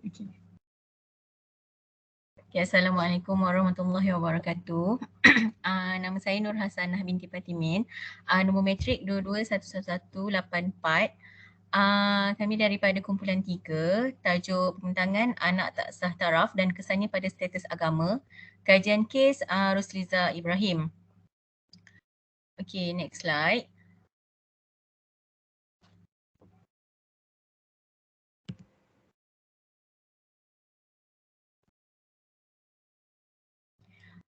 Okay. Assalamualaikum warahmatullahi wabarakatuh. Nama saya Nur Hasanah binti Patimin. Nombor matrik 221184. Kami daripada kumpulan 3. Tajuk pembentangan anak tak sah taraf dan kesannya pada status agama. Kajian kes Rusliza Ibrahim. Okay, next slide.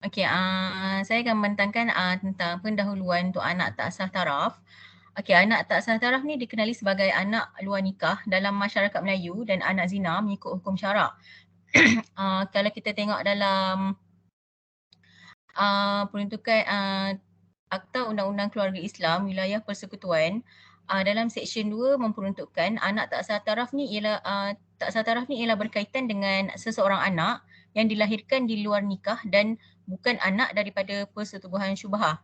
Okey, saya akan membentangkan tentang pendahuluan untuk anak tak sah taraf. Okey, anak tak sah taraf ni dikenali sebagai anak luar nikah dalam masyarakat Melayu dan anak zina mengikut hukum syarak. Kalau kita tengok dalam peruntukan Akta Undang-Undang Keluarga Islam Wilayah Persekutuan, dalam Seksyen 2 memperuntukkan anak tak sah taraf ni ialah berkaitan dengan seseorang anak yang dilahirkan di luar nikah dan bukan anak daripada persetubuhan syubhah.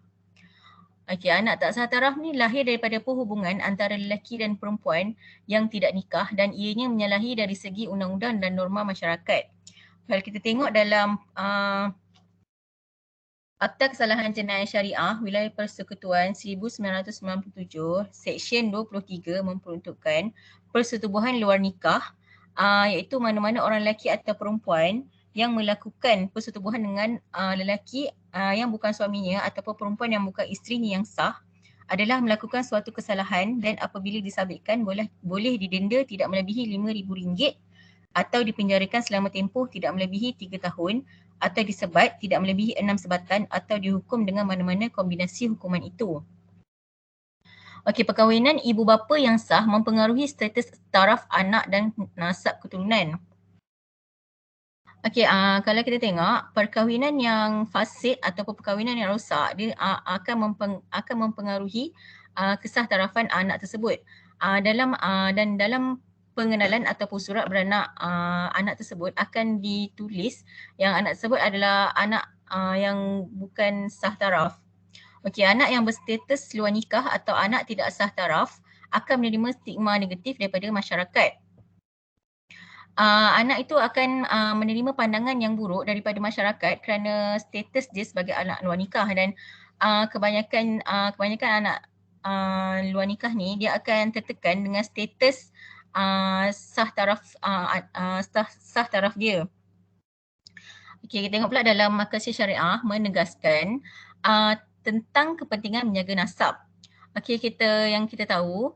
Okey, anak tak sah taraf ni lahir daripada perhubungan antara lelaki dan perempuan yang tidak nikah dan ianya menyalahi dari segi undang-undang dan norma masyarakat. Kalau kita tengok dalam Akta Kesalahan Jenayah Syariah Wilayah Persekutuan 1997, Seksyen 23 memperuntukkan persetubuhan luar nikah, iaitu mana-mana orang lelaki atau perempuan yang melakukan persetubuhan dengan lelaki yang bukan suaminya ataupun perempuan yang bukan isterinya yang sah adalah melakukan suatu kesalahan dan apabila disabitkan boleh didenda tidak melebihi RM5,000 atau dipenjarakan selama tempoh tidak melebihi 3 tahun atau disebat tidak melebihi 6 sebatan atau dihukum dengan mana-mana kombinasi hukuman itu. Okey, perkahwinan ibu bapa yang sah mempengaruhi status taraf anak dan nasab keturunan. Okey, kalau kita tengok perkahwinan yang fasid ataupun perkahwinan yang rosak, dia akan mempengaruhi kesah tarafan anak tersebut. Dalam pengenalan ataupun surat beranak anak tersebut akan ditulis yang anak tersebut adalah anak yang bukan sah taraf. Okey, anak yang berstatus luar nikah atau anak tidak sah taraf akan menerima stigma negatif daripada masyarakat. Anak itu akan menerima pandangan yang buruk daripada masyarakat kerana status dia sebagai anak luar nikah dan kebanyakan anak luar nikah ni dia akan tertekan dengan status sah taraf dia. Okey, kita tengok pula dalam Makasih Syariah menegaskan tentang kepentingan menjaga nasab. Okey, yang kita tahu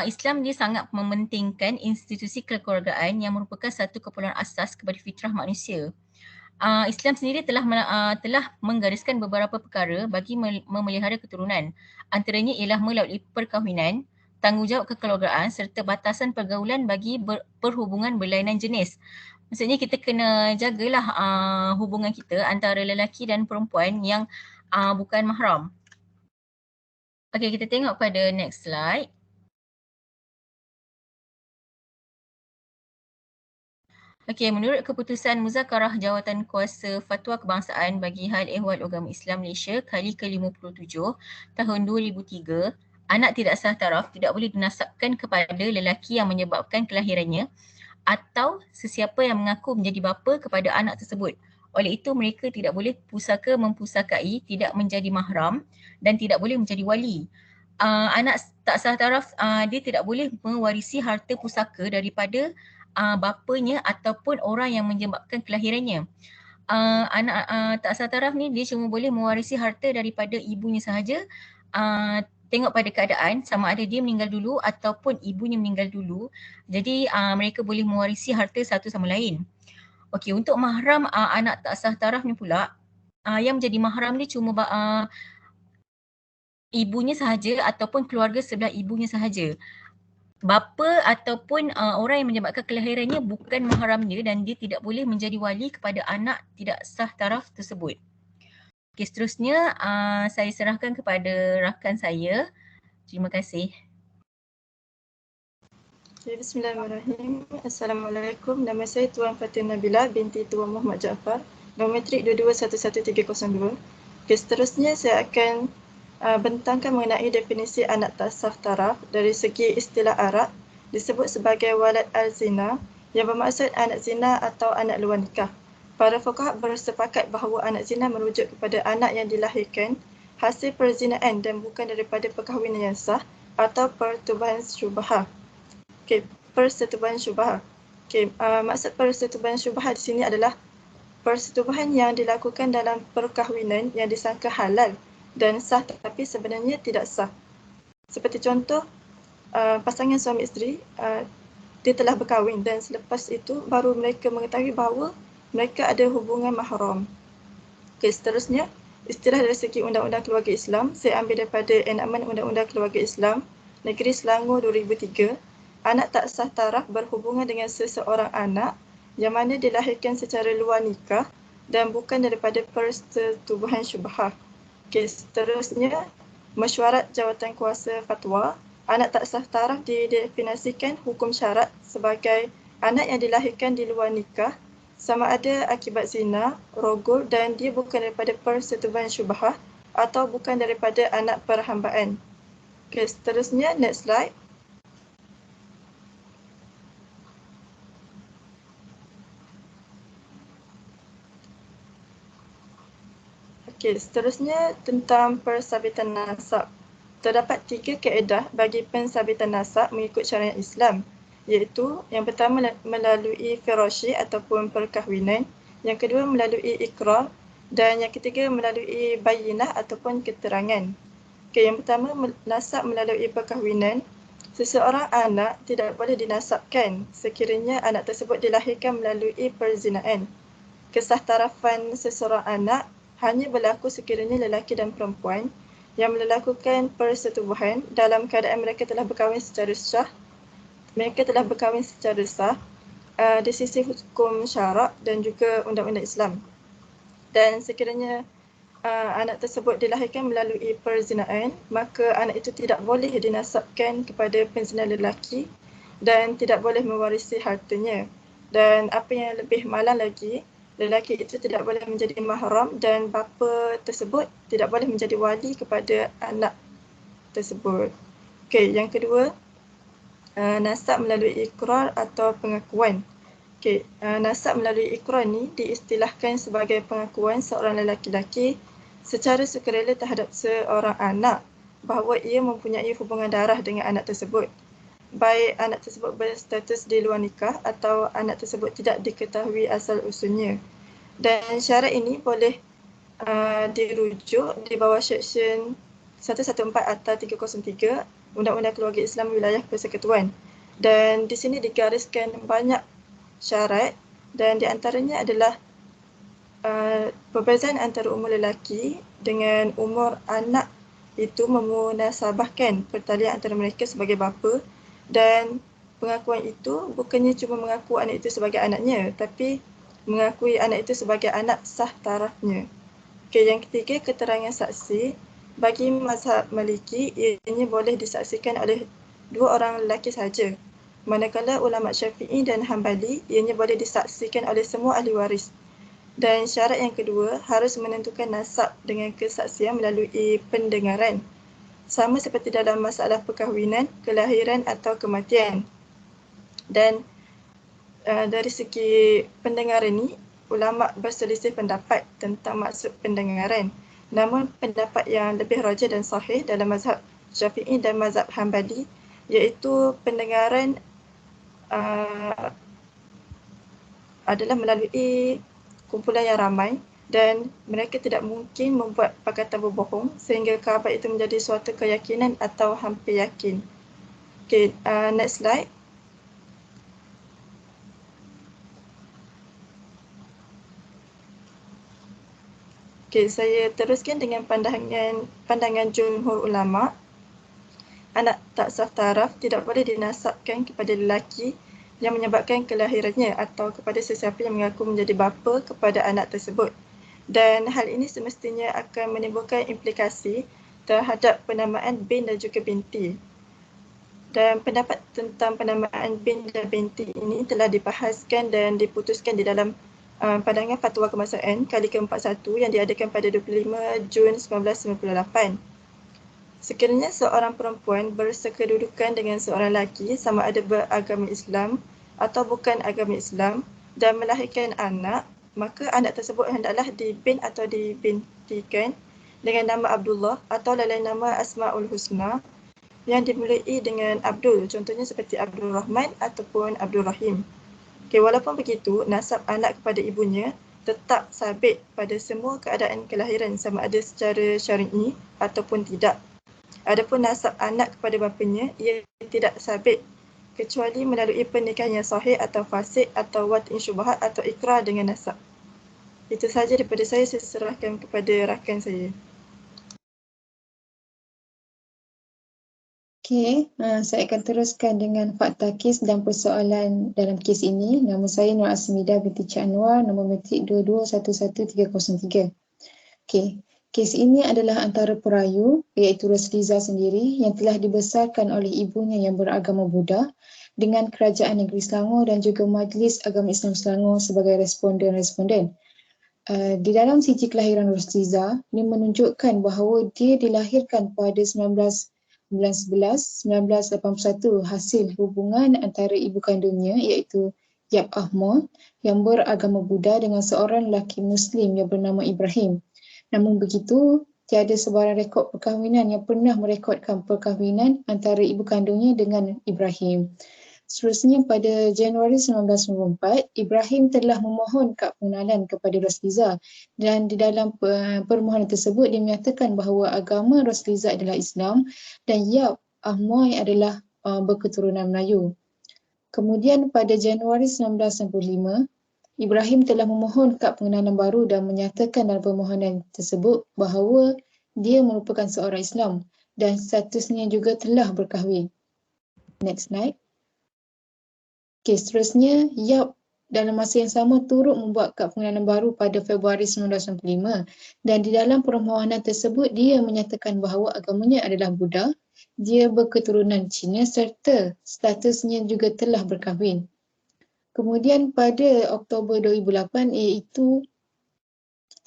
Islam dia sangat mementingkan institusi kekeluargaan yang merupakan satu keperluan asas kepada fitrah manusia. Islam sendiri telah menggariskan beberapa perkara bagi memelihara keturunan. Antaranya ialah melalui perkahwinan, tanggungjawab kekeluargaan serta batasan pergaulan bagi perhubungan berlainan jenis. Maksudnya kita kena jagalah hubungan kita antara lelaki dan perempuan yang bukan mahram. Okey, kita tengok pada next slide. Okey, menurut keputusan Muzakarah Jawatan Kuasa Fatwa Kebangsaan bagi Hal Ehwal Agama Islam Malaysia kali ke-57 tahun 2003, anak tidak sah taraf tidak boleh dinasabkan kepada lelaki yang menyebabkan kelahirannya atau sesiapa yang mengaku menjadi bapa kepada anak tersebut. Oleh itu mereka tidak boleh mempusakai, tidak menjadi mahram dan tidak boleh menjadi wali. Anak tak sah taraf dia tidak boleh mewarisi harta pusaka daripada bapanya ataupun orang yang menyebabkan kelahirannya. Anak tak sah taraf ni dia cuma boleh mewarisi harta daripada ibunya sahaja. Tengok pada keadaan sama ada dia meninggal dulu ataupun ibunya meninggal dulu. Jadi mereka boleh mewarisi harta satu sama lain. Okey, untuk mahram anak tak sah taraf ni pula, yang menjadi mahram ni cuma ibunya sahaja ataupun keluarga sebelah ibunya sahaja. Bapa ataupun orang yang menyebabkan kelahirannya bukan mahram dia dan dia tidak boleh menjadi wali kepada anak tidak sah taraf tersebut. Okey, seterusnya saya serahkan kepada rakan saya. Terima kasih. Okay, Bismillahirrahmanirrahim. Assalamualaikum. Nama saya Tuan Fatin Nabila binti Tuan Muhammad Jaafar. Nombor matrik 2211302. Okay, seterusnya saya akan bentangkan mengenai definisi anak tak sah taraf dari segi istilah Arab disebut sebagai walad al-zina yang bermaksud anak zina atau anak luar nikah. Para fuqaha bersepakat bahawa anak zina merujuk kepada anak yang dilahirkan hasil perzinaan dan bukan daripada perkahwinan yang sah atau pertubuhan syubhah. Okey, persetubuhan syubhah. Okey, maksud persetubuhan syubhah di sini adalah persetubuhan yang dilakukan dalam perkahwinan yang disangka halal dan sah tetapi sebenarnya tidak sah. Seperti contoh, pasangan suami isteri dia telah berkahwin dan selepas itu baru mereka mengetahui bahawa mereka ada hubungan mahram. Okey, seterusnya, istilah dari segi Undang-Undang Keluarga Islam, saya ambil daripada Enakmen Undang-Undang Keluarga Islam Negeri Selangor 2003, anak tak sah taraf berhubungan dengan seseorang anak yang mana dilahirkan secara luar nikah dan bukan daripada persetubuhan syubhah. Okey, seterusnya, mesyuarat jawatan kuasa fatwa, anak tak sah taraf didefinisikan hukum syarat sebagai anak yang dilahirkan di luar nikah sama ada akibat zina, rogol dan dia bukan daripada persetubuhan syubhah atau bukan daripada anak perhambaan. Okey, seterusnya next slide. Okey, seterusnya tentang persabitan nasab. Terdapat 3 kaedah bagi pensabitan nasab mengikut syariat Islam, iaitu yang pertama melalui firasyi ataupun perkahwinan, yang kedua melalui ikrar dan yang ketiga melalui bayinah ataupun keterangan. Okey, yang pertama nasab melalui perkahwinan. Seseorang anak tidak boleh dinasabkan sekiranya anak tersebut dilahirkan melalui perzinaan. Kesah tarafan seseorang anak hanya berlaku sekiranya lelaki dan perempuan yang melakukan persetubuhan dalam keadaan mereka telah berkahwin secara sah, di sisi hukum syarak dan juga undang-undang Islam. Dan sekiranya anak tersebut dilahirkan melalui perzinaan, maka anak itu tidak boleh dinasabkan kepada penzina lelaki dan tidak boleh mewarisi hartanya. Dan apa yang lebih malang lagi, lelaki itu tidak boleh menjadi mahram dan bapa tersebut tidak boleh menjadi wali kepada anak tersebut. Okey, yang kedua, nasab melalui ikrar atau pengakuan. Okey, nasab melalui ikrar ni diistilahkan sebagai pengakuan seorang lelaki-lelaki secara sukarela terhadap seorang anak bahawa ia mempunyai hubungan darah dengan anak tersebut. Baik anak tersebut berstatus di luar nikah atau anak tersebut tidak diketahui asal usulnya. Dan syarat ini boleh dirujuk di bawah Seksyen 114 Akta 303 Undang-Undang Keluarga Islam Wilayah Persekutuan. Dan di sini digariskan banyak syarat dan di antaranya adalah perbezaan antara umur lelaki dengan umur anak itu memunasabahkan pertalian antara mereka sebagai bapa, dan pengakuan itu bukannya cuma mengaku anak itu sebagai anaknya tapi mengakui anak itu sebagai anak sah tarafnya. Okey, yang ketiga, keterangan saksi. Bagi mazhab Maliki, ianya boleh disaksikan oleh 2 orang lelaki sahaja. Manakala ulama Syafi'i dan Hambali, ianya boleh disaksikan oleh semua ahli waris. Dan syarat yang kedua, harus menentukan nasab dengan kesaksian melalui pendengaran. Sama seperti dalam masalah perkahwinan, kelahiran atau kematian. Dan dari segi pendengaran ni, ulama berselisih pendapat tentang maksud pendengaran. Namun pendapat yang lebih rajih dan sahih dalam mazhab Syafi'i dan mazhab Hambali iaitu pendengaran adalah melalui kumpulan yang ramai dan mereka tidak mungkin membuat perkataan berbohong sehingga khabar itu menjadi suatu keyakinan atau hampir yakin. Okay, next slide. Okay, saya teruskan dengan pandangan jumhur ulama. Anak tak sah taraf tidak boleh dinasabkan kepada lelaki yang menyebabkan kelahirannya atau kepada sesiapa yang mengaku menjadi bapa kepada anak tersebut. Dan hal ini semestinya akan menimbulkan implikasi terhadap penamaan bin dan juga binti. Dan pendapat tentang penamaan bin dan binti ini telah dibahaskan dan diputuskan di dalam pandangan Fatwa Kebangsaan kali ke-41 yang diadakan pada 25 Jun 1998. Sekiranya seorang perempuan bersekedudukan dengan seorang lelaki sama ada beragama Islam atau bukan agama Islam dan melahirkan anak, maka anak tersebut hendaklah dibin atau dibintikan dengan nama Abdullah atau lain nama Asmaul Husna yang dimulai dengan Abdul, contohnya seperti Abdul Rahman ataupun Abdul Rahim. Okay, walaupun begitu, nasab anak kepada ibunya tetap sabit pada semua keadaan kelahiran sama ada secara syar'i ataupun tidak. Adapun nasab anak kepada bapanya, ia tidak sabit kecuali melalui pernikahan yang sahih atau fasik atau wat'in syubhat atau ikrar dengan nasab. Itu sahaja daripada saya serahkan kepada rakan saya. Okey, saya akan teruskan dengan fakta kes dan persoalan dalam kes ini. Nama saya Nur Asmida binti Cik Anwar, nombor matrik 2211303. Okey, kes ini adalah antara perayu iaitu Rosliza sendiri yang telah dibesarkan oleh ibunya yang beragama Buddha dengan Kerajaan Negeri Selangor dan juga Majlis Agama Islam Selangor sebagai responden-responden. Di dalam siji kelahiran Rosliza, ini menunjukkan bahawa dia dilahirkan pada 1981 hasil hubungan antara ibu kandungnya iaitu Yap Ahmad yang beragama Buddha dengan seorang lelaki Muslim yang bernama Ibrahim. Namun begitu, tiada sebarang rekod perkahwinan yang pernah merekodkan perkahwinan antara ibu kandungnya dengan Ibrahim. Seterusnya pada Januari 1994, Ibrahim telah memohon kad pengenalan kepada Rosliza dan di dalam permohonan tersebut dia menyatakan bahawa agama Rosliza adalah Islam dan Yap Ahmad adalah berketurunan Melayu. Kemudian pada Januari 1995, Ibrahim telah memohon kad pengenalan baru dan menyatakan dalam permohonan tersebut bahawa dia merupakan seorang Islam dan statusnya juga telah berkahwin. Next slide. Okay, seterusnya, Yap dalam masa yang sama turut membuat kad pengenalan baru pada Februari 1995 dan di dalam permohonan tersebut dia menyatakan bahawa agamanya adalah Buddha, dia berketurunan Cina serta statusnya juga telah berkahwin. Kemudian pada Oktober 2008 iaitu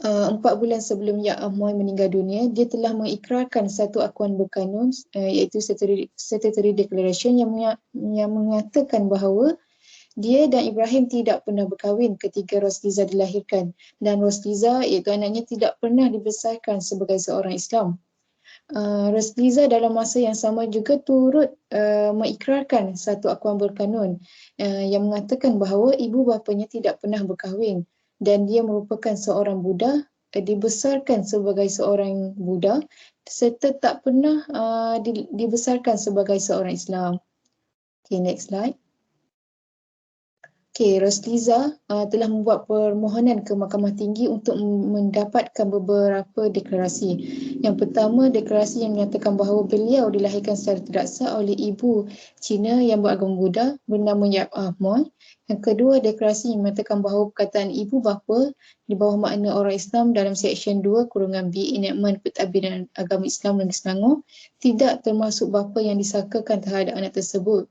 4 bulan sebelum Yap Ahmad meninggal dunia, dia telah mengikrarkan satu akuan berkanun iaitu Statutory Declaration yang mengatakan bahawa dia dan Ibrahim tidak pernah berkahwin ketika Rosliza dilahirkan dan Rosliza iaitu anaknya tidak pernah dibesarkan sebagai seorang Islam. Rosliza dalam masa yang sama juga turut mengikrarkan satu akuan berkanun yang mengatakan bahawa ibu bapanya tidak pernah berkahwin dan dia merupakan seorang Buddha, dibesarkan sebagai seorang Buddha serta tak pernah dibesarkan sebagai seorang Islam. Okay, next slide. Okay, Rosliza telah membuat permohonan ke Mahkamah Tinggi untuk mendapatkan beberapa deklarasi. Yang pertama, deklarasi yang menyatakan bahawa beliau dilahirkan secara tidak sah oleh ibu Cina yang beragama Buddha bernama Yap Ahmad. Yang kedua, deklarasi yang menyatakan bahawa perkataan ibu bapa di bawah makna orang Islam dalam Seksyen 2(B) Enakmen Pentadbiran Agama Islam Negeri Selangor tidak termasuk bapa yang disangkakan terhadap anak tersebut,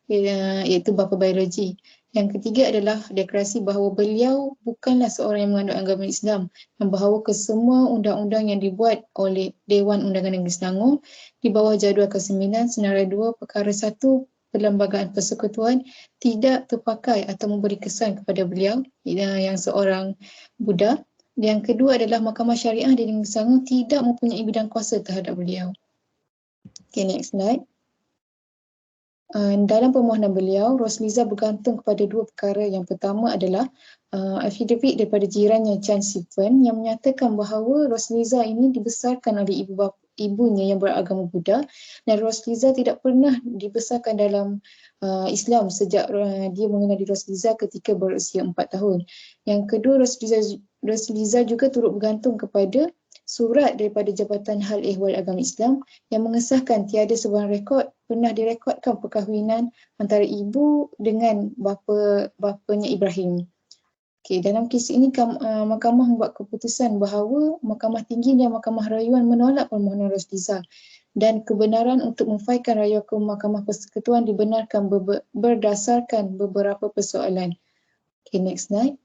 iaitu bapa biologi. Yang ketiga adalah deklarasi bahawa beliau bukanlah seorang yang menganut agama Islam dan bahawa kesemua undang-undang yang dibuat oleh Dewan Undangan Negeri Selangor di bawah jadual ke-9 Senarai 2 Perkara 1 Perlembagaan Persekutuan tidak terpakai atau memberi kesan kepada beliau yang seorang Buddha. Yang kedua adalah Mahkamah Syariah di Negeri Selangor tidak mempunyai bidang kuasa terhadap beliau. Okay, next slide. Dalam permohonan beliau, Rosliza bergantung kepada dua perkara. Yang pertama adalah affidavit daripada jirannya Chan Si-fen yang menyatakan bahawa Rosliza ini dibesarkan oleh ibunya yang beragama Buddha dan Rosliza tidak pernah dibesarkan dalam Islam sejak dia mengenali Rosliza ketika berusia 4 tahun. Yang kedua, Rosliza juga turut bergantung kepada surat daripada Jabatan Hal Ehwal Agama Islam yang mengesahkan tiada sebarang rekod pernah direkodkan perkahwinan antara ibu dengan bapanya Ibrahim. Okay, dalam kes ini Mahkamah membuat keputusan bahawa Mahkamah Tinggi dan Mahkamah Rayuan menolak permohonan Rosliza dan kebenaran untuk memfailkan rayuan ke Mahkamah Persekutuan dibenarkan berdasarkan beberapa persoalan. Okay, next slide.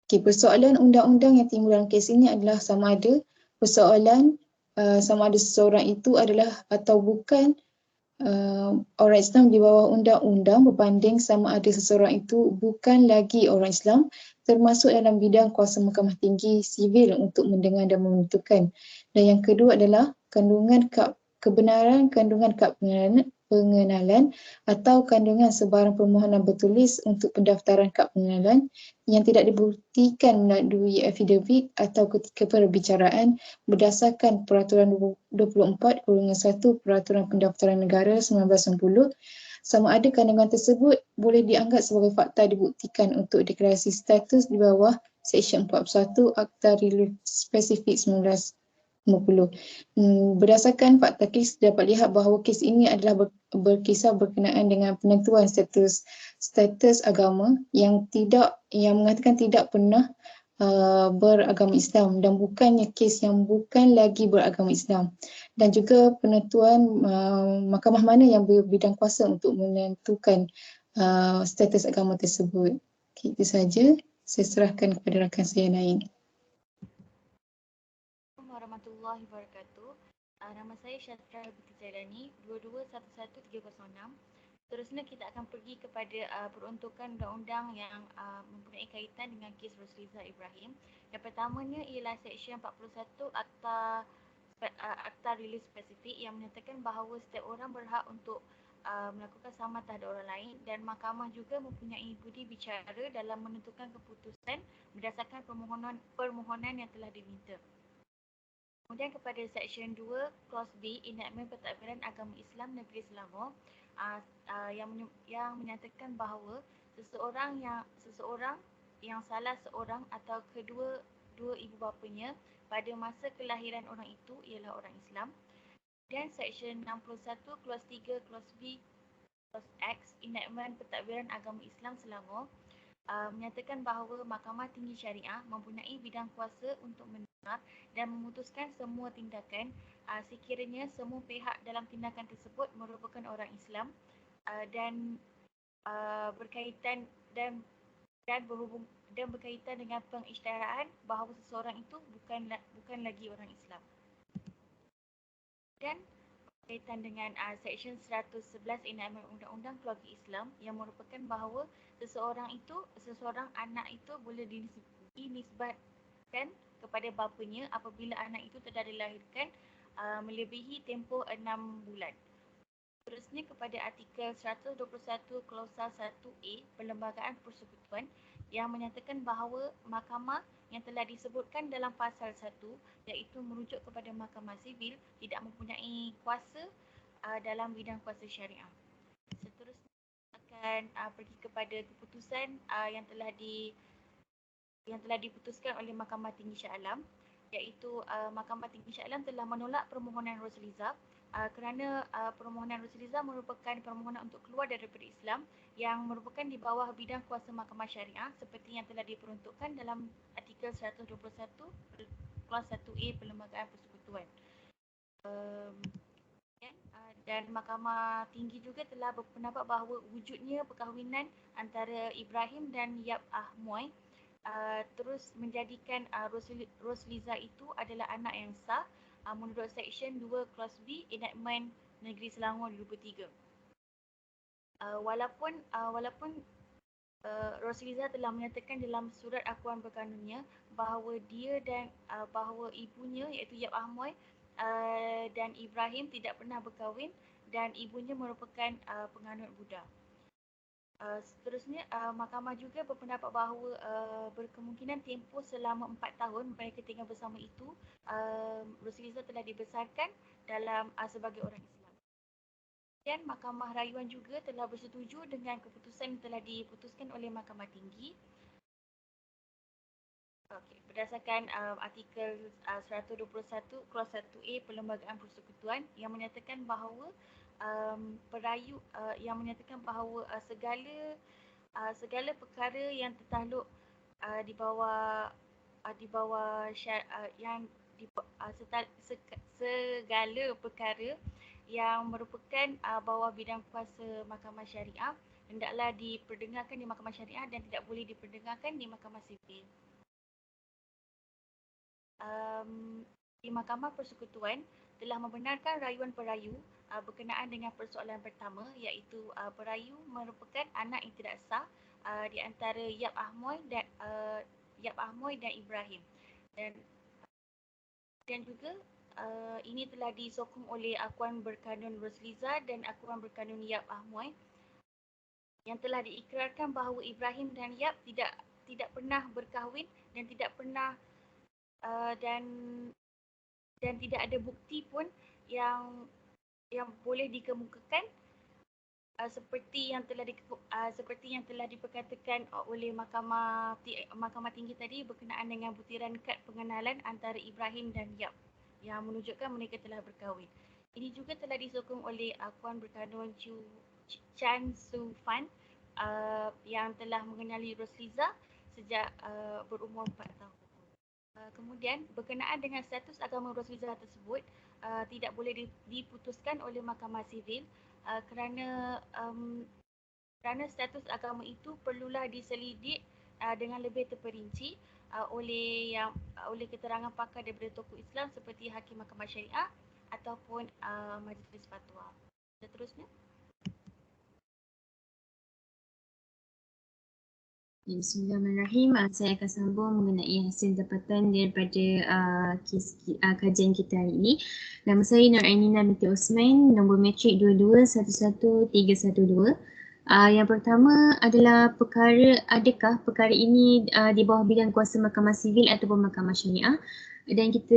Okay, persoalan undang-undang yang timbul dalam kes ini adalah sama ada persoalan sama ada seseorang itu adalah atau bukan orang Islam di bawah undang-undang berbanding sama ada seseorang itu bukan lagi orang Islam, termasuk dalam bidang kuasa Mahkamah Tinggi sivil untuk mendengar dan menentukan. Dan yang kedua adalah kandungan kebenaran kandungan kad pengenalan atau kandungan sebarang permohonan bertulis untuk pendaftaran kad pengenalan yang tidak dibuktikan melalui affidavit atau ketika perbicaraan berdasarkan Peraturan 24/1 Peraturan Pendaftaran Negara 1990, sama ada kandungan tersebut boleh dianggap sebagai fakta dibuktikan untuk deklarasi status di bawah Seksyen 41 Akta Relief Spesifik 1950. Berdasarkan fakta kes, dapat lihat bahawa kes ini adalah berkisar berkenaan dengan penentuan status agama yang mengatakan tidak pernah beragama Islam dan bukannya kes yang bukan lagi beragama Islam, dan juga penentuan mahkamah mana yang berbidang kuasa untuk menentukan status agama tersebut. Itu saja, saya serahkan kepada rakan saya lain. Warahmatullahi wabarakatuh. Nama saya Syatra binti Zailani, 2211-306. Seterusnya kita akan pergi kepada peruntukan undang-undang yang mempunyai kaitan dengan kes Rosliza Ibrahim. Yang pertamanya ialah Seksyen 41 Akta Rilis Spesifik yang menyatakan bahawa setiap orang berhak untuk melakukan sama terhadap orang lain, dan mahkamah juga mempunyai budi bicara dalam menentukan keputusan berdasarkan permohonan yang telah diminta. Kemudian kepada Seksyen 2 Clause B Enactment Pentadbiran Agama Islam Negeri Selangor yang menyatakan bahawa seseorang yang salah seorang atau kedua ibu bapanya pada masa kelahiran orang itu ialah orang Islam. Dan Seksyen 61 Clause 3 Clause B Clause X Enactment Pentadbiran Agama Islam Selangor menyatakan bahawa Mahkamah Tinggi Syariah mempunyai bidang kuasa untuk mendengar dan memutuskan semua tindakan sekiranya semua pihak dalam tindakan tersebut merupakan orang Islam dan berkaitan dan berkaitan dengan pengisytiharaan bahawa seseorang itu bukan lagi orang Islam. Dan berkaitan dengan Seksyen 111 Enactment Undang-Undang Keluarga Islam yang merupakan bahawa seseorang anak itu boleh dinisbatkan kepada bapanya apabila anak itu telah dilahirkan melebihi tempoh 6 bulan. Seterusnya kepada artikel 121 Klausa 1A Perlembagaan Persekutuan yang menyatakan bahawa mahkamah yang telah disebutkan dalam pasal 1 iaitu merujuk kepada mahkamah sivil tidak mempunyai kuasa dalam bidang kuasa syariah. Seterusnya akan pergi kepada keputusan yang telah diputuskan oleh Mahkamah Tinggi Shah Alam, iaitu Mahkamah Tinggi Shah Alam telah menolak permohonan Rosliza kerana permohonan Rosliza merupakan permohonan untuk keluar daripada Islam yang merupakan di bawah bidang kuasa mahkamah syariah seperti yang telah diperuntukkan dalam artikel 121 Clause 1A Perlembagaan Persekutuan. Dan Mahkamah Tinggi juga telah berpendapat bahawa wujudnya perkahwinan antara Ibrahim dan Yap Ahmoy terus menjadikan Rosliza itu adalah anak yang sah menurut Seksyen 2 Clause B Enactment Negeri Selangor 2003. Walaupun Rosliza telah menyatakan dalam surat akuan berkanunnya bahawa dia dan bahawa ibunya iaitu Yap Ahmoy dan Ibrahim tidak pernah berkahwin dan ibunya merupakan penganut Buddha. Seterusnya, mahkamah juga berpendapat bahawa berkemungkinan tempoh selama 4 tahun mereka tinggal bersama itu, Rosliza telah dibesarkan dalam sebagai orang Islam. Dan Mahkamah Rayuan juga telah bersetuju dengan keputusan yang telah diputuskan oleh Mahkamah Tinggi. Berdasarkan artikel 121 Clause 1A Perlembagaan Persekutuan yang menyatakan bahawa yang menyatakan bahawa segala perkara yang tertakluk di bawah segala perkara yang merupakan bawah bidang kuasa mahkamah syariah hendaklah diperdengarkan di mahkamah syariah dan tidak boleh diperdengarkan di mahkamah sivil. Di Mahkamah Persekutuan telah membenarkan rayuan perayu berkenaan dengan persoalan pertama, iaitu perayu merupakan anak yang tidak sah di antara Yap Ahmoy dan Ibrahim. Dan juga ini telah disokong oleh akuan berkanun Rosliza dan akuan berkanun Yap Ahmoy yang telah diikrarkan bahawa Ibrahim dan Yap tidak pernah berkahwin dan tidak pernah dan tidak ada bukti pun yang boleh dikemukakan seperti yang telah diperkatakan oleh Mahkamah Tinggi tadi berkenaan dengan butiran kad pengenalan antara Ibrahim dan Yap yang menunjukkan mereka telah berkahwin. Ini juga telah disokong oleh akuan berkanun Chan Su Fan yang telah mengenali Rosliza sejak berumur 4 tahun. Kemudian berkenaan dengan status agama Rosliza tersebut tidak boleh diputuskan oleh Mahkamah Sivil kerana status agama itu perlulah diselidik dengan lebih terperinci oleh keterangan pakar daripada tokoh Islam seperti Hakim Mahkamah Syariah ataupun Majlis Fatwa. Seterusnya. Bismillahirrahmanirrahim. Saya akan sambung mengenai hasil dapatan daripada kajian kita hari ini. Nama saya Nur Ainina binti Osman, nombor metrik 2211312. Yang pertama adalah adakah perkara ini di bawah bidang kuasa Mahkamah Sivil ataupun Mahkamah Syariah. Dan kita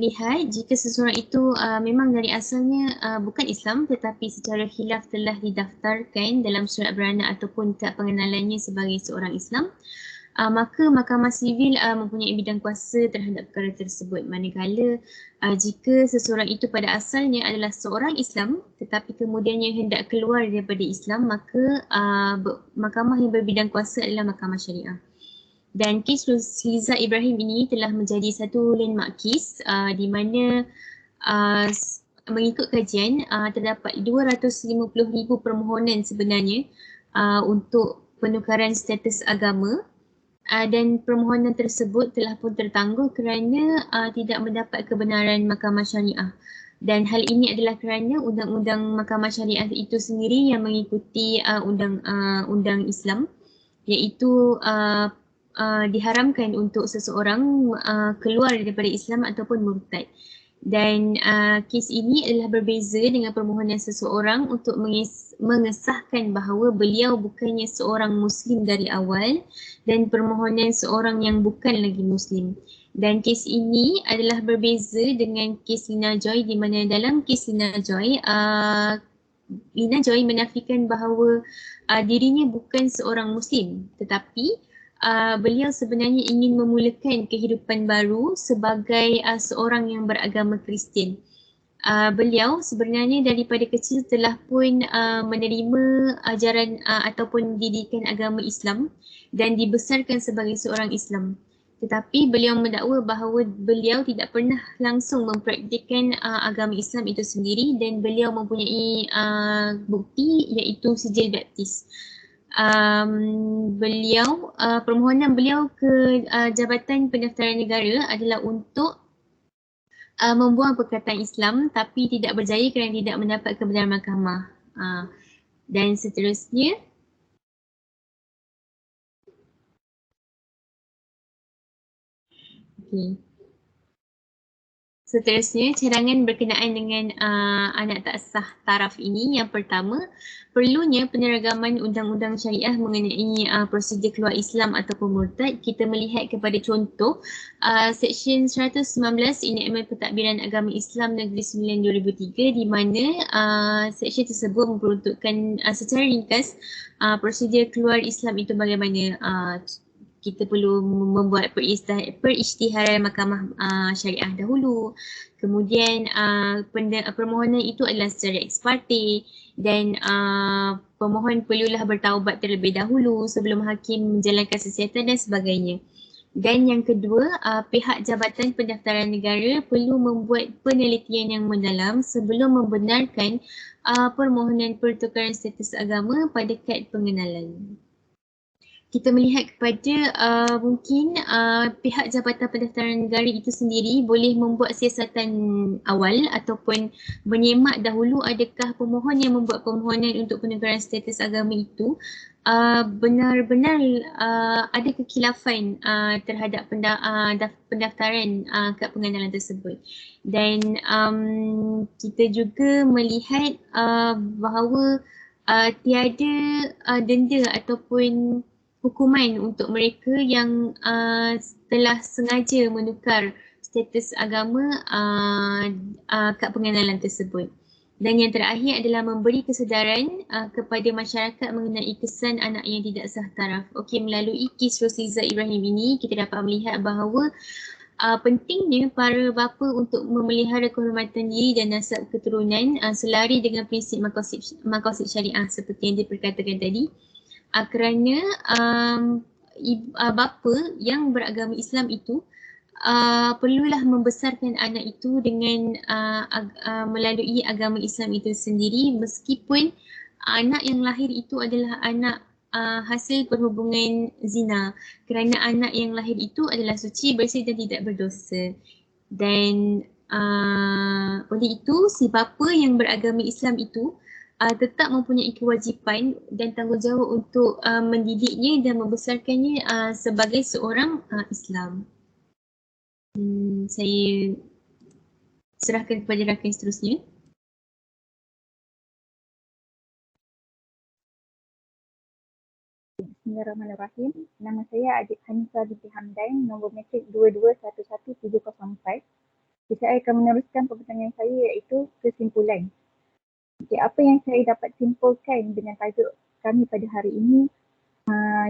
lihat jika seseorang itu memang dari asalnya bukan Islam tetapi secara khilaf telah didaftarkan dalam surat beranak ataupun kad pengenalannya sebagai seorang Islam, maka Mahkamah Sivil mempunyai bidang kuasa terhadap perkara tersebut. Manakala jika seseorang itu pada asalnya adalah seorang Islam tetapi kemudiannya hendak keluar daripada Islam, maka mahkamah yang berbidang kuasa adalah Mahkamah Syariah. Dan kes Rosliza Ibrahim ini telah menjadi satu landmark kes di mana mengikut kajian terdapat 250,000 permohonan sebenarnya untuk penukaran status agama, dan permohonan tersebut telah pun tertangguh kerana tidak mendapat kebenaran Mahkamah Syariah. Dan hal ini adalah kerana undang-undang Mahkamah Syariah itu sendiri yang mengikuti undang Islam, iaitu diharamkan untuk seseorang keluar daripada Islam ataupun murtad. Dan kes ini adalah berbeza dengan permohonan seseorang untuk mengesahkan bahawa beliau bukannya seorang Muslim dari awal dan permohonan seorang yang bukan lagi Muslim. Dan kes ini adalah berbeza dengan kes Lina Joy, di mana dalam kes Lina Joy menafikan bahawa dirinya bukan seorang Muslim tetapi beliau sebenarnya ingin memulakan kehidupan baru sebagai seorang yang beragama Kristian. Beliau sebenarnya daripada kecil telah pun menerima ajaran ataupun didikan agama Islam dan dibesarkan sebagai seorang Islam. Tetapi beliau mendakwa bahawa beliau tidak pernah langsung mempraktikkan agama Islam itu sendiri dan beliau mempunyai bukti iaitu sijil baptis. Permohonan beliau ke Jabatan Pendaftaran Negara adalah untuk membuang perkataan Islam tapi tidak berjaya kerana tidak mendapat kebenaran mahkamah. Dan seterusnya, cadangan berkenaan dengan anak tak sah taraf ini. Yang pertama, perlunya peneragaman undang-undang syariah mengenai prosedur keluar Islam ataupun murtad. Kita melihat kepada contoh Seksyen 119 Enakmen Pentadbiran Agama Islam Negeri Sembilan 2003, di mana seksyen tersebut memperuntukkan secara ringkas prosedur keluar Islam itu bagaimana. Kita perlu membuat perisytiharan Mahkamah Syariah dahulu. Kemudian permohonan itu adalah secara ex parte dan pemohon perlulah bertaubat terlebih dahulu sebelum hakim menjalankan siasatan dan sebagainya. Dan yang kedua, pihak Jabatan Pendaftaran Negara perlu membuat penelitian yang mendalam sebelum membenarkan permohonan pertukaran status agama pada kad pengenalan. kita melihat kepada mungkin pihak Jabatan Pendaftaran Negara itu sendiri boleh membuat siasatan awal ataupun menyemak dahulu adakah pemohon yang membuat permohonan untuk penegaran status agama itu benar-benar ada kekhilafan terhadap pendaftaran kad pengenalan tersebut. Dan kita juga melihat bahawa tiada denda ataupun hukuman untuk mereka yang telah sengaja menukar status agama kad pengenalan tersebut. Dan yang terakhir adalah memberi kesedaran kepada masyarakat mengenai kesan anak yang tidak sah taraf. Okey, melalui kes Rosiza Ibrahim ini kita dapat melihat bahawa pentingnya para bapa untuk memelihara kehormatan diri dan nasab keturunan selari dengan prinsip maqasid syariah seperti yang diperkatakan tadi. Kerana bapa yang beragama Islam itu perlulah membesarkan anak itu dengan melalui agama Islam itu sendiri, meskipun anak yang lahir itu adalah anak hasil perhubungan zina, kerana anak yang lahir itu adalah suci, bersih dan tidak berdosa. Dan oleh itu si bapa yang beragama Islam itu tetap mempunyai kewajipan dan tanggungjawab untuk mendidiknya dan membesarkannya sebagai seorang Islam. Saya serahkan kepada rakan seterusnya. Bismillahirrahmanirrahim. Nama saya Adik Hanifah binti Hamdan, nombor matrik 2211304. Saya akan meneruskan pertanyaan saya iaitu kesimpulan. Okay, apa yang saya dapat simpulkan dengan tajuk kami pada hari ini,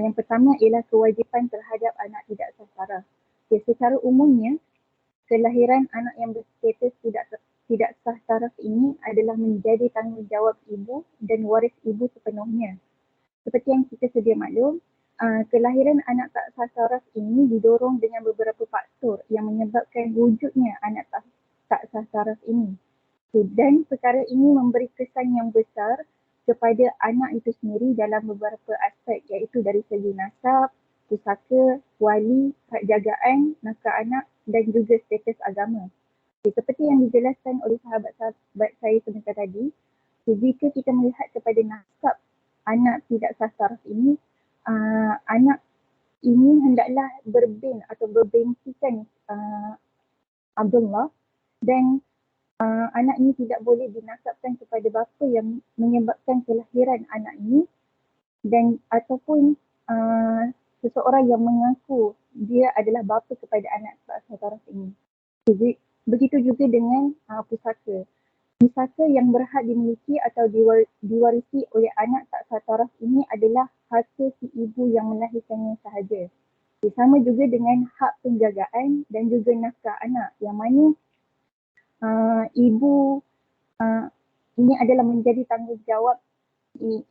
yang pertama ialah kewajipan terhadap anak tidak sah taraf. Okay, secara umumnya, kelahiran anak yang berstatus tidak sah taraf ini adalah menjadi tanggungjawab ibu dan waris ibu sepenuhnya. Seperti yang kita sedia maklum, kelahiran anak tak sah taraf ini didorong dengan beberapa faktor yang menyebabkan wujudnya anak tak sah taraf ini. Dan perkara ini memberi kesan yang besar kepada anak itu sendiri dalam beberapa aspek, iaitu dari segi nasab, pusaka, wali, hak jagaan, nafkah anak dan juga status agama. Seperti yang dijelaskan oleh sahabat-sahabat saya sebentar tadi, jika kita melihat kepada nasab anak tidak sah taraf ini, anak ini hendaklah berbin atau berbintikan Abdullah, dan anak ini tidak boleh dinasabkan kepada bapa yang menyebabkan kelahiran anak ini, dan ataupun seseorang yang mengaku dia adalah bapa kepada anak tak sah taraf ini. Jadi, begitu juga dengan pusaka. Pusaka yang berhak dimiliki atau diwarisi oleh anak tak sah taraf ini adalah harta si ibu yang melahirkannya sahaja. Sama juga dengan hak penjagaan dan juga nafkah anak, yang mana ibu ini adalah menjadi tanggungjawab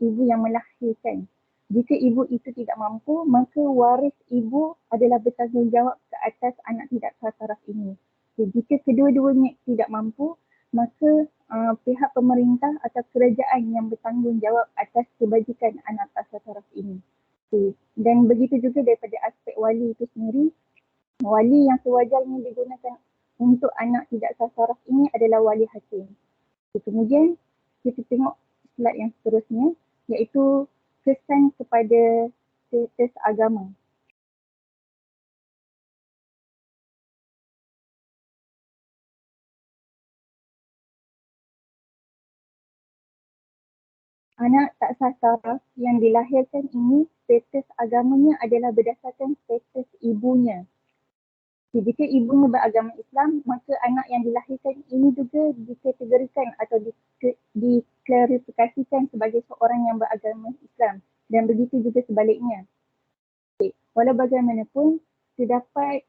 ibu yang melahirkan. Jika ibu itu tidak mampu, maka waris ibu adalah bertanggungjawab ke atas anak tidak sah taraf ini. Jika kedua-duanya tidak mampu, maka pihak pemerintah atau kerajaan yang bertanggungjawab atas kebajikan anak tak sah taraf ini. Dan begitu juga daripada aspek wali itu sendiri, wali yang sewajarnya digunakan untuk anak tidak sah taraf ini adalah wali hakim. Kemudian kita tengok slide yang seterusnya, iaitu kesan kepada status agama. Anak tak sah taraf yang dilahirkan ini, status agamanya adalah berdasarkan status ibunya. Jika ibunya beragama Islam, maka anak yang dilahirkan ini juga dikategorikan atau diklarifikasikan sebagai seorang yang beragama Islam, dan begitu juga sebaliknya. Walau bagaimanapun, terdapat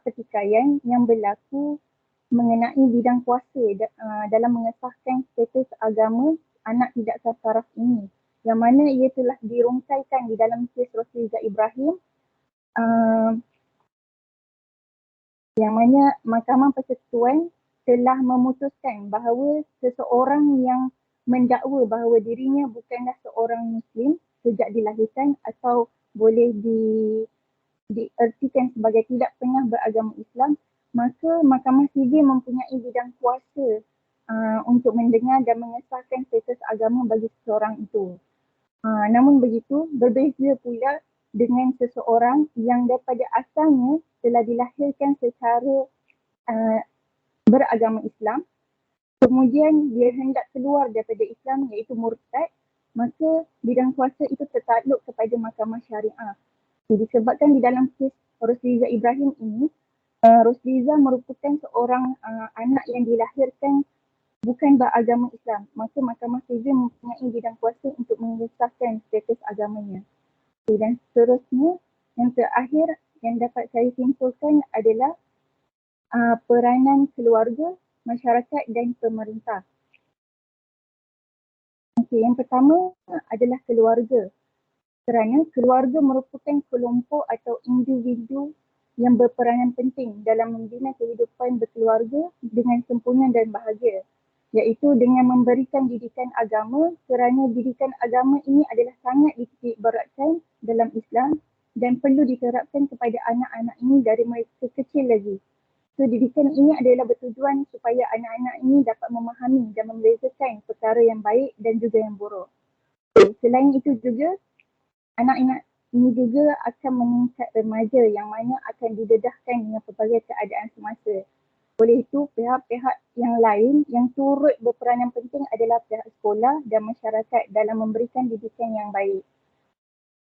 pertikaian yang berlaku mengenai bidang kuasa dalam mengesahkan status agama anak tidak sah taraf ini, yang mana ia telah dirungkaikan di dalam kes Rosiza Ibrahim, yang mana Mahkamah Persekutuan telah memutuskan bahawa seseorang yang mendakwa bahawa dirinya bukanlah seorang Muslim sejak dilahirkan atau boleh diertikan sebagai tidak pernah beragama Islam, maka Mahkamah Sivil mempunyai bidang kuasa untuk mendengar dan mengesahkan status agama bagi seseorang itu. Namun begitu, berbeza pula dengan seseorang yang daripada asalnya telah dilahirkan secara beragama Islam, kemudian dia hendak keluar daripada Islam iaitu murtad, maka bidang kuasa itu tertakluk kepada Mahkamah Syariah. Disebabkan di dalam kes Rosliza Ibrahim ini, Rosliza merupakan seorang anak yang dilahirkan bukan beragama Islam, maka Mahkamah Sivil mempunyai bidang kuasa untuk mengesahkan status agamanya. Dan seterusnya, yang terakhir yang dapat saya simpulkan adalah peranan keluarga, masyarakat dan pemerintah. Okey, yang pertama adalah keluarga. Kerana keluarga merupakan kelompok atau individu yang berperanan penting dalam membina kehidupan berkeluarga dengan sempurna dan bahagia, iaitu dengan memberikan didikan agama, kerana didikan agama ini adalah sangat dititik beratkan dalam Islam dan perlu diterapkan kepada anak-anak ini dari mereka kecil lagi. So, didikan ini adalah bertujuan supaya anak-anak ini dapat memahami dan membezakan perkara yang baik dan juga yang buruk. Selain itu juga, anak-anak ini juga akan meningkat remaja yang mana akan didedahkan dengan pelbagai keadaan semasa. Oleh itu, pihak-pihak yang lain yang turut berperanan penting adalah pihak sekolah dan masyarakat dalam memberikan didikan yang baik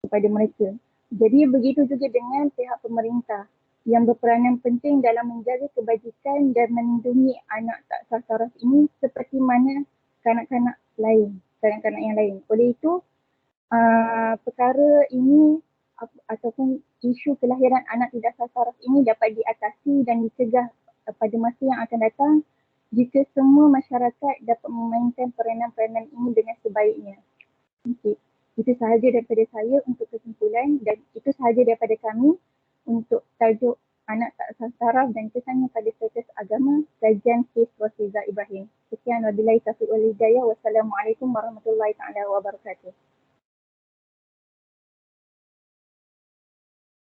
kepada mereka. Jadi begitu juga dengan pihak pemerintah yang berperanan penting dalam menjaga kebajikan dan melindungi anak tak sah taraf ini seperti mana kanak-kanak yang lain. Oleh itu, perkara ini ataupun isu kelahiran anak tidak sah taraf ini dapat diatasi dan dicegah pada masa yang akan datang jika semua masyarakat dapat memainkan peranan-peranan ini dengan sebaiknya. Okay. Itu sahaja daripada saya untuk kesimpulan dan itu sahaja daripada kami untuk tajuk anak tak sah taraf dan kesannya pada status agama kajian kes Rosliza Ibrahim. Sekian wabillahi taufiq wal hidayah. Wassalamualaikum warahmatullahi taala wabarakatuh.